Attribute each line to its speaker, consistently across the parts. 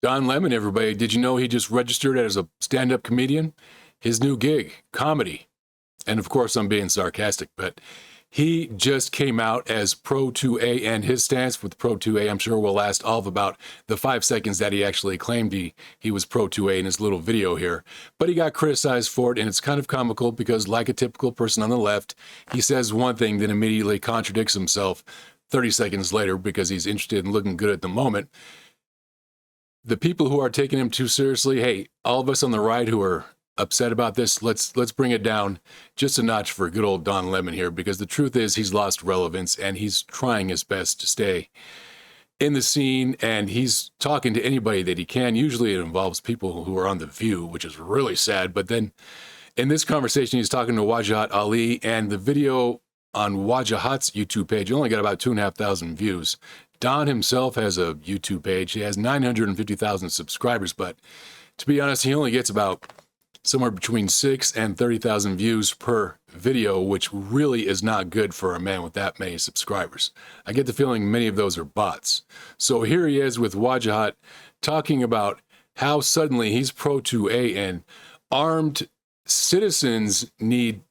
Speaker 1: Don Lemon, everybody. Did you know he just registered as a stand-up comedian? His new gig, comedy. And of course, I'm being sarcastic, but he just came out as Pro 2A, and his stance with Pro 2A, I'm sure, will last all of about the 5 seconds that he actually claimed he was Pro 2A in his little video here. But he got criticized for it, and it's kind of comical because, like a typical person on the left, he says one thing, then immediately contradicts himself 30 seconds later because he's interested in looking good at the moment. The people who are taking him too seriously, hey, all of us on the right who are upset about this, let's bring it down just a notch for good old Don Lemon here, because the truth is he's lost relevance and he's trying his best to stay in the scene, and he's talking to anybody that he can. Usually it involves people who are on The View, which is really sad. But then in this conversation, he's talking to Wajahat Ali, and the video on Wajahat's YouTube page only got about 2,500 views. Don himself has a YouTube page. He has 950,000 subscribers, but to be honest, he only gets about somewhere between 6 and 30,000 views per video, which really is not good for a man with that many subscribers. I get the feeling many of those are bots. So here he is with Wajahat talking about how suddenly he's Pro 2A and armed citizens need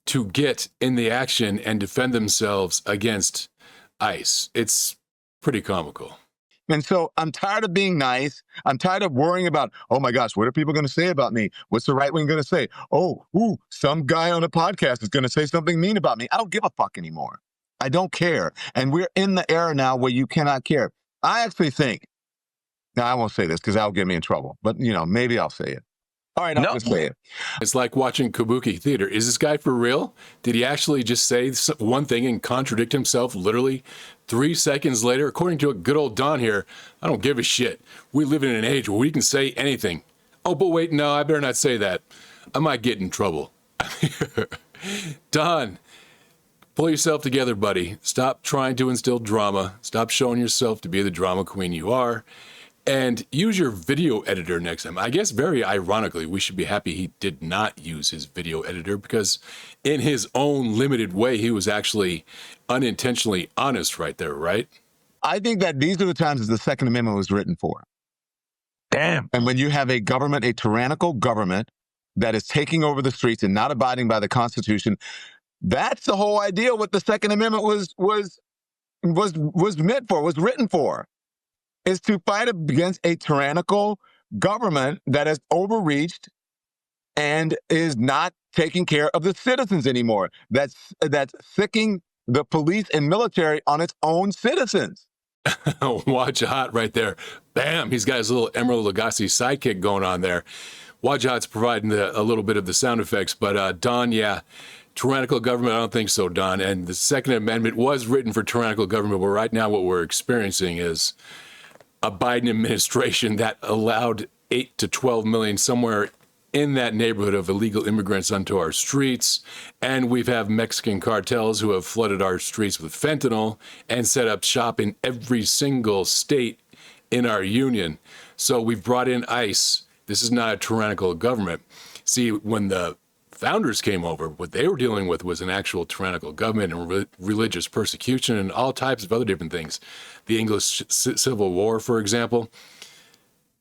Speaker 1: to get in the action and defend themselves against ICE. It's pretty comical.
Speaker 2: And so I'm tired of being nice. I'm tired of worrying about, oh my gosh, what are people going to say about me? What's the right wing going to say? Some guy on a podcast is going to say something mean about me. I don't give a fuck anymore. I don't care. And we're in the era now where you cannot care. I actually think, now I won't say this because that'll get me in trouble, but maybe I'll say it. All right, I'll just say it.
Speaker 1: It's like watching kabuki theater. Is this guy for real? Did he actually just say one thing and contradict himself literally 3 seconds later? According to a good old Don here, I don't give a shit. We live in an age where we can say anything. Oh, but wait, no, I better not say that. I might get in trouble. Don, pull yourself together, buddy. Stop trying to instill drama. Stop showing yourself to be the drama queen you are. And use your video editor next time. I guess very ironically, we should be happy he did not use his video editor, because in his own limited way, he was actually unintentionally honest right there, right?
Speaker 2: I think that these are the times that the Second Amendment was written for.
Speaker 3: Damn.
Speaker 2: And when you have a government, a tyrannical government that is taking over the streets and not abiding by the Constitution, that's the whole idea what the Second Amendment was meant for, was written for. Is to fight against a tyrannical government that has overreached and is not taking care of the citizens anymore. That's sicking the police and military on its own citizens.
Speaker 1: Wajahat right there. Bam, he's got his little Emerald Lagasse sidekick going on there. Wajahat's providing a little bit of the sound effects, but Don, yeah, tyrannical government, I don't think so, Don. And the Second Amendment was written for tyrannical government, but right now what we're experiencing is a Biden administration that allowed 8 to 12 million, somewhere in that neighborhood, of illegal immigrants onto our streets. And we've have Mexican cartels who have flooded our streets with fentanyl and set up shop in every single state in our union. So we've brought in ICE. This is not a tyrannical government. See, when the founders came over, what they were dealing with was an actual tyrannical government and religious persecution and all types of other different things. The English Civil War, for example.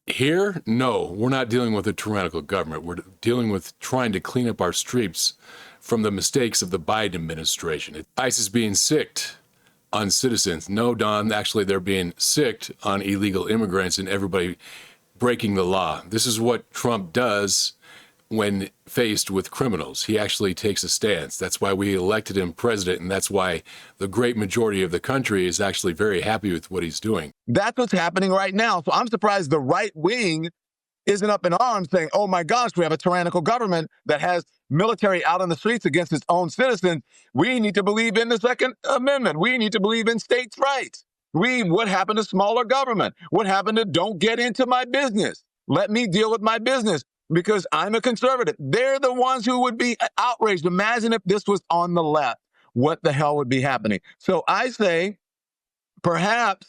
Speaker 1: Here, no, we're not dealing with a tyrannical government. We're dealing with trying to clean up our streets from the mistakes of the Biden administration. ICE is being sicked on citizens. No, Don, actually they're being sicked on illegal immigrants and everybody breaking the law. This is what Trump does when faced with criminals. He actually takes a stance. That's why we elected him president, and that's why the great majority of the country is actually very happy with what he's doing.
Speaker 2: That's what's happening right now. So I'm surprised the right wing isn't up in arms saying, oh my gosh, we have a tyrannical government that has military out on the streets against its own citizens. We need to believe in the Second Amendment. We need to believe in states' rights. What happened to smaller government? What happened to don't get into my business? Let me deal with my business. Because I'm a conservative. They're the ones who would be outraged. Imagine if this was on the left, what the hell would be happening? So I say, perhaps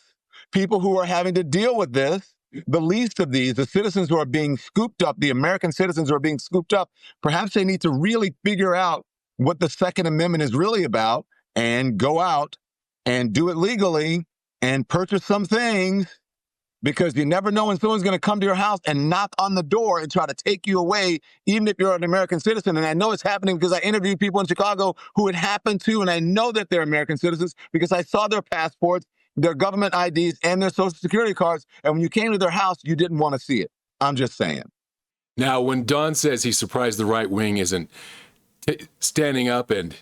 Speaker 2: people who are having to deal with this, the least of these, the citizens who are being scooped up, the American citizens who are being scooped up, perhaps they need to really figure out what the Second Amendment is really about and go out and do it legally and purchase some things because you never know when someone's going to come to your house and knock on the door and try to take you away, even if you're an American citizen. And I know it's happening because I interviewed people in Chicago who it happened to, and I know that they're American citizens because I saw their passports, their government IDs, and their social security cards. And when you came to their house, you didn't want to see it. I'm just saying.
Speaker 1: Now, when Don says he's surprised the right wing isn't standing up and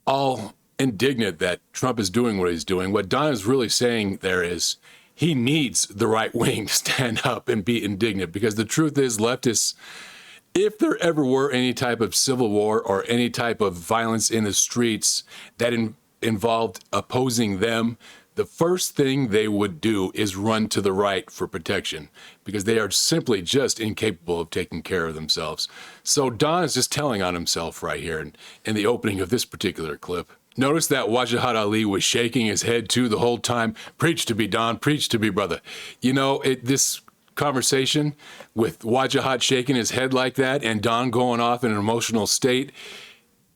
Speaker 1: all indignant that Trump is doing what he's doing, what Don is really saying there is he needs the right wing to stand up and be indignant, because the truth is, leftists, if there ever were any type of civil war or any type of violence in the streets that involved opposing them, the first thing they would do is run to the right for protection, because they are simply just incapable of taking care of themselves. So Don is just telling on himself right here in the opening of this particular clip. Notice that Wajahat Ali was shaking his head too the whole time. Preach to me, Don. Preach to me, brother. You know, this conversation with Wajahat shaking his head like that and Don going off in an emotional state,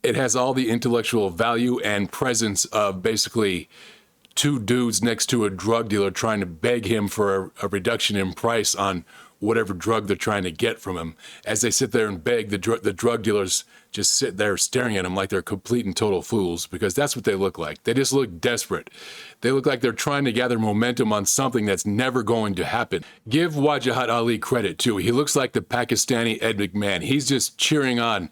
Speaker 1: it has all the intellectual value and presence of basically two dudes next to a drug dealer trying to beg him for a reduction in price on whatever drug they're trying to get from him. As they sit there and beg, the drug dealers just sit there staring at them like they're complete and total fools, because that's what they look like. They just look desperate. They look like they're trying to gather momentum on something that's never going to happen. Give Wajahat Ali credit, too. He looks like the Pakistani Ed McMahon. He's just cheering on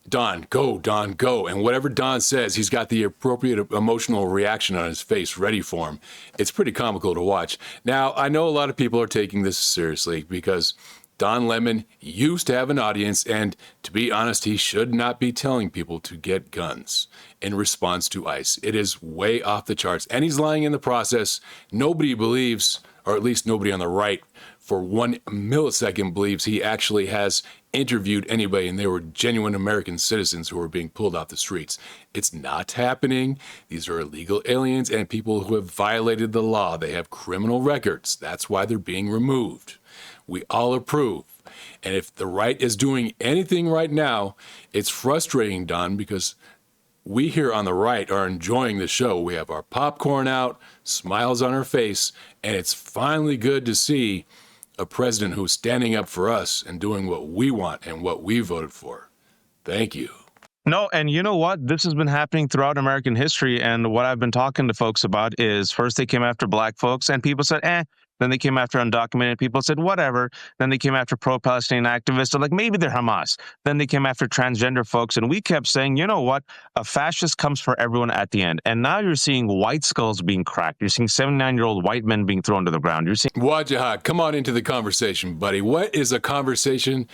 Speaker 1: Don, go, Don, go. And whatever Don says, he's got the appropriate emotional reaction on his face ready for him. It's pretty comical to watch. Now, I know a lot of people are taking this seriously because Don Lemon used to have an audience, and to be honest, he should not be telling people to get guns in response to ICE. It is way off the charts, and he's lying in the process. Nobody believes, or at least nobody on the right, for 1 millisecond believes he actually has interviewed anybody and they were genuine American citizens who were being pulled off the streets. It's not happening. These are illegal aliens and people who have violated the law. They have criminal records. That's why they're being removed. We all approve. And if the right is doing anything right now, it's frustrating, Don, because we here on the right are enjoying the show. We have our popcorn out, smiles on our face, and it's finally good to see a president who's standing up for us and doing what we want and what we voted for. Thank you.
Speaker 4: No, and you know what? This has been happening throughout American history. And what I've been talking to folks about is first they came after black folks and people said, eh. Then they came after undocumented people, said whatever. Then they came after pro-Palestinian activists, like maybe they're Hamas. Then they came after transgender folks, and we kept saying, you know what? A fascist comes for everyone at the end. And now you're seeing white skulls being cracked. You're seeing 79-year-old white men being thrown to the ground. You're seeing
Speaker 1: Wajahat, come on into the conversation, buddy. What is a conversation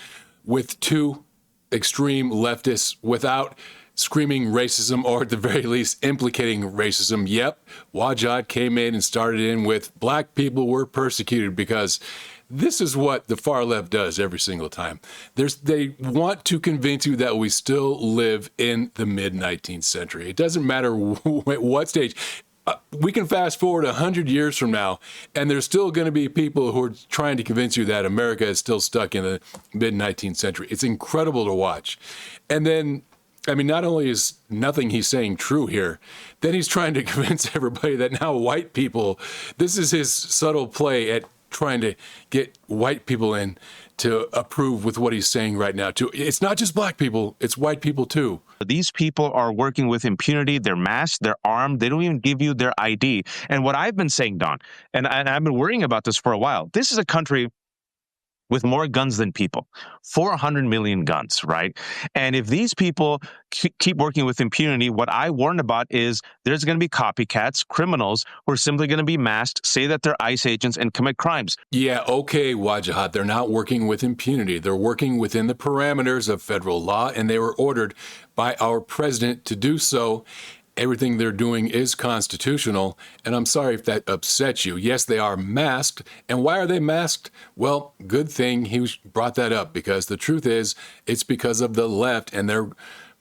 Speaker 1: with two extreme leftists without screaming racism, or at the very least implicating racism? Yep, Wajahat came in and started in with black people were persecuted, because this is what the far left does every single time. They want to convince you that we still live in the mid-19th century. It doesn't matter what stage. We can fast forward 100 years from now, and there's still going to be people who are trying to convince you that America is still stuck in the mid-19th century. It's incredible to watch. And then, I mean, not only is nothing he's saying true here, then he's trying to convince everybody that now white people, this is his subtle play at trying to get white people in to approve with what he's saying right now, too. It's not just black people, it's white people, too.
Speaker 4: these people are working with impunity. They're masked. They're armed. They don't even give you their ID. And what I've been saying, Don, and I've been worrying about this for a while, this is a country with more guns than people, 400 million guns, right? And if these people keep working with impunity, what I warn about is there's going to be copycats, criminals who are simply going to be masked, say that they're ICE agents, and commit crimes.
Speaker 1: Yeah, okay, Wajahat, they're not working with impunity. They're working within the parameters of federal law, and they were ordered by our president to do so. Everything they're doing is constitutional, and I'm sorry if that upsets you. Yes, they are masked, and why are they masked? Well, good thing he brought that up, because the truth is, it's because of the left and their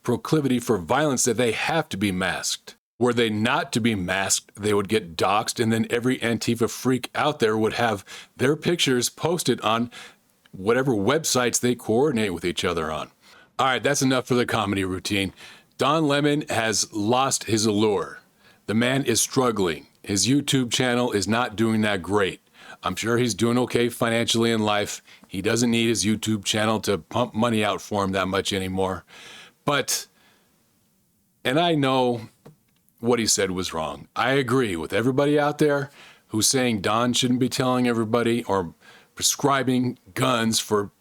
Speaker 1: proclivity for violence that they have to be masked. Were they not to be masked, they would get doxxed, and then every Antifa freak out there would have their pictures posted on whatever websites they coordinate with each other on. All right, that's enough for the comedy routine. Don Lemon has lost his allure. The man is struggling. His YouTube channel is not doing that great. I'm sure he's doing okay financially in life. He doesn't need his YouTube channel to pump money out for him that much anymore. But, and I know what he said was wrong. I agree with everybody out there who's saying Don shouldn't be telling everybody or prescribing guns for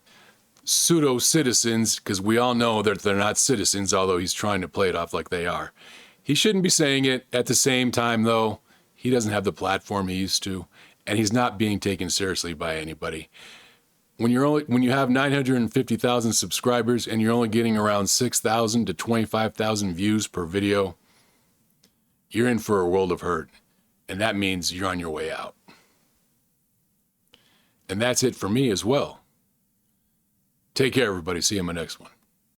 Speaker 1: pseudo citizens, because we all know that they're not citizens, although he's trying to play it off like they are. He shouldn't be saying it. At the same time, though, he doesn't have the platform he used to, and he's not being taken seriously by anybody. When you have 950,000 subscribers and you're only getting around 6,000 to 25,000 views per video, you're in for a world of hurt, and that means you're on your way out. And that's it for me as well. Take care, everybody. See you in my next one.